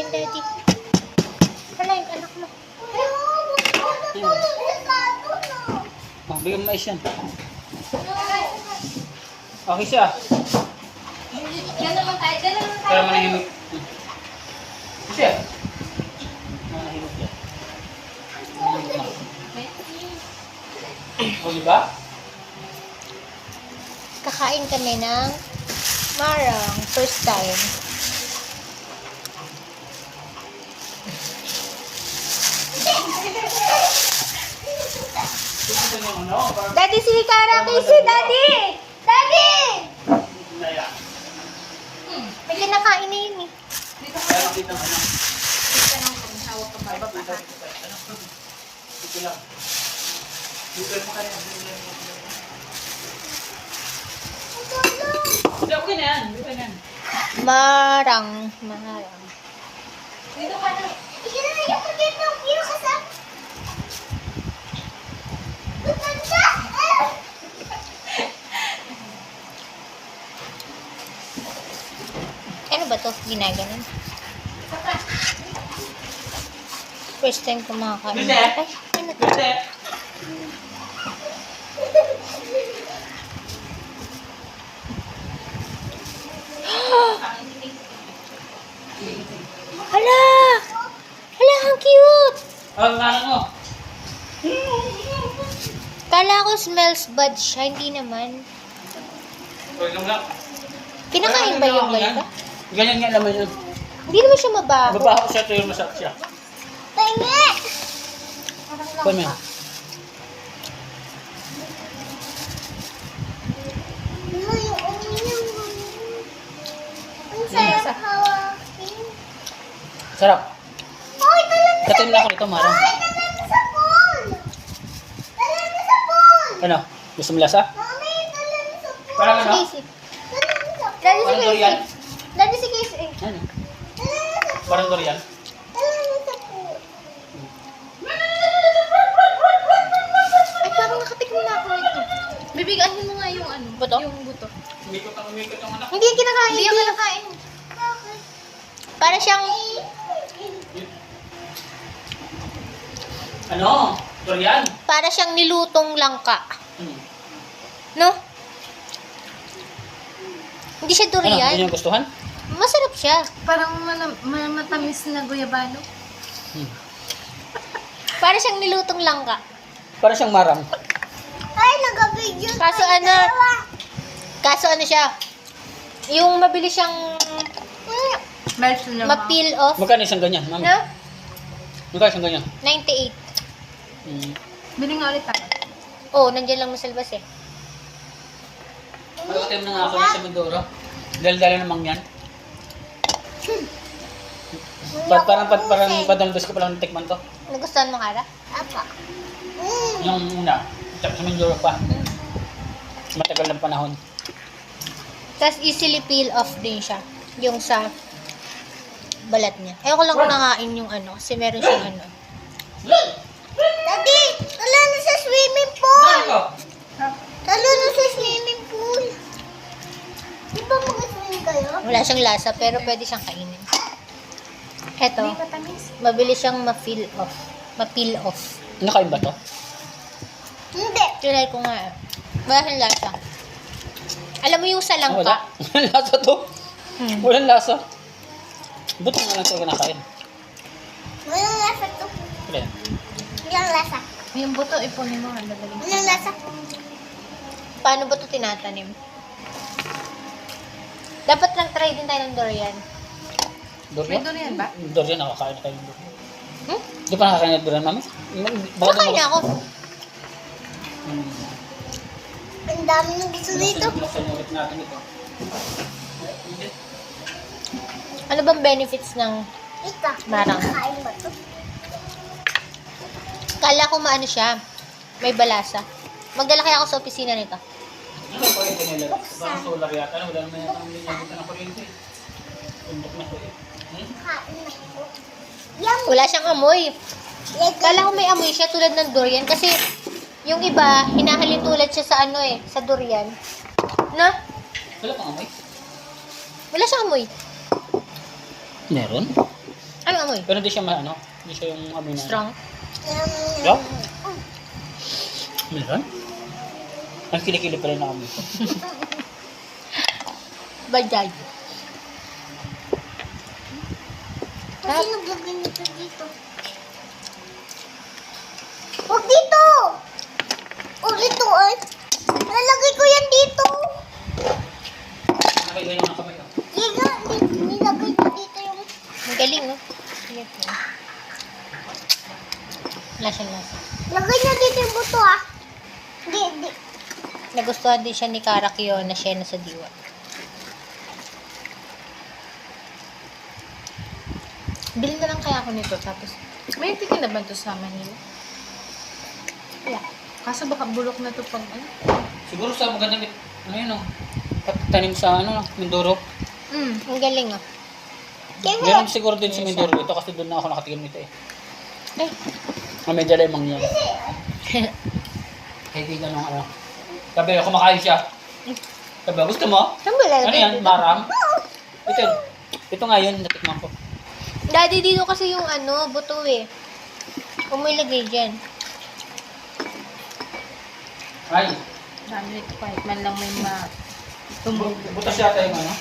yan, Daddy. Hala, yung anak mo. Oh, bigyan mo mais yan. Okay siya. Yan naman tayo. Yan naman tayo. Para manahimik. Siya. Manahimik yan. Manahimik na. O, diba? Kakain kami ng marang. First time. Ito yung ano, parang Daddy, si Hikara Casey! Daddy! Daddy! naya. May kinakain na yun eh. Kaya dito ang ano. Ay, dito. Dito lang. Dito mo kaya. Hindi, okay na yan. Okay na yan. Marang. Dito ka na. Ikaw na yung pagkita ng piro ka sa... Butanda! Ano ba to? Ginaganon? First time kumakain. Hindi. Ay, ano to? Hindi. Hala! Hala, ang cute! Ang anak mo. Kala ko smells bad siya, hindi naman. Huwag lang. Kinakain ba yung balita? Ganyan nga naman yun. Hindi naman siya mabaho. Babaho siya, tuyo masarap siya. Pahingi! Kuha mo yan. Ano yung uminom mo? Ang sarap hawakin. Sarap. Hoy, talan na Katim na ako nito, Marang. Hoy, talan na sa pool! Talan na sa pool! Ano? Gusto mo lasa? Mami, talan na sa pool! Parang Si ano? Casey. Talan na sa pool! Daddy si Parang Casey. durian. Daddy si Casey. Ano? Talan na sa pool! Parang durian. Talan na sa pool! Ay, parang nakatikim na ako nito. Bibigahin mo nga yung ano. Buto? Yung buto. Umikot ang anak. Hindi kinakain. Hindi ako nakain. Para siyang, Ano? Durian? para siyang nilutong langka. Hmm. No? Hindi siya Ano? Hindi durian. niyo gustuhan? Masarap siya. Parang matamis na guyabano. Hmm. Para siyang nilutong langka. Parang siyang marang. Ay, nag-video Kaso ano siya? Yung mabilis siyang Melts na ma-peel off. Magkano isang ganyan, mami? No? Magkano isang ganyan? 98. Hmm. Bili nga ulit tayo. Oh, nandiyan lang sa labas eh. Pagkatim na nga ako sa Mindoro. Dahil-dahil namang yan. Parang padalbas ko palang natikman to. Nagustuhan mo, Kara? Apa. Yung una, sa Mindoro pa. Matagal ng panahon. Tapos easily peel off din siya. Yung sa balat niya. Ayoko lang nakain yung ano. Kasi meron siyang ano. Daddy, tala na sa swimming pool! Saan ko? Tala na sa swimming pool! Di ba mag-swim kayo? Wala siyang lasa pero pwede siyang kainin. Eto, matamis. mabilis siyang ma-peel off. Ma-peel off. Nakain ba to? Hindi. Try ko nga. Wala siyang lasa. Alam mo yung sa Ah, wala. langka? Walang lasa to. Walang lasa. Buto na lang ito kinakain. Walang lasa to. Wala. Walang lasa. Yung buto, ipunin mo. Dadalhin ko. Walang lasa. Paano ba ito tinatanim? Dapat lang try din tayo ng durian. May Durian? durian ba? Durian, nakakain tayo ng durian. Hmm? Di pa nakakain ng durian, mami? Nakain na ako. Hmm. Ang dami ng gusto dito. Buksan ulit natin ito. Ano bang benefits ng Ika. Marang. Kain ba to? kala ko maano siya? May balasa. Magdala kaya ako sa opisina nito. Ano ba kuryente nila? Parang solar yata. Wala naman yata ang linya dito ng kuryente. Tundok na ko eh. Kain na to. Yum. Wala siyang amoy. Lego. Kala ko may amoy siya tulad ng durian kasi yung iba, hinahalin tulad siya sa ano eh, sa durian. Na? Wala pang amoy? Wala siyang amoy. Meron? Ay, amoy. Pero hindi siya ano, hindi siya yung amoy na. Strong. Yeah? Meron? Ang kilikili pa rin na amoy ko. Bajay. Kasi naglagay nito dito. Huwag dito! Huwag dito ay. Nalagay ko yan dito. Nakailan yung kamay ko. Liga, nilagay ko dito yung... Ang galing, no? Sige po. Lasa. Lagay niya dito yung buto ah. Hindi. Nagustuhan din siya ni Karakyo na siya na sa diwa. Bili na lang kaya ako nito. Tapos, may tikin na ba ito sa Manila? Wala. Kaso baka bulok na ito pag ano. Siguro sa magandang, ano yun oh. Tanim sa ano, Mindoro. Ang galing, oh. Ganun siguro din sa Mindoro ito kasi doon na ako nakatigil nito eh. Ay. May dalimang yan. Kaibigan ng ano. Sabi, kumakain siya. Sabi, gusto mo? Saan ba lalagay Ano yan? dito? Marang? Ito nga yun, natikman ko. Daddy, dito kasi yung ano, buto eh. Kung may lagay dyan. Ay, Dami nito kahit man lang may butas yata yung ano.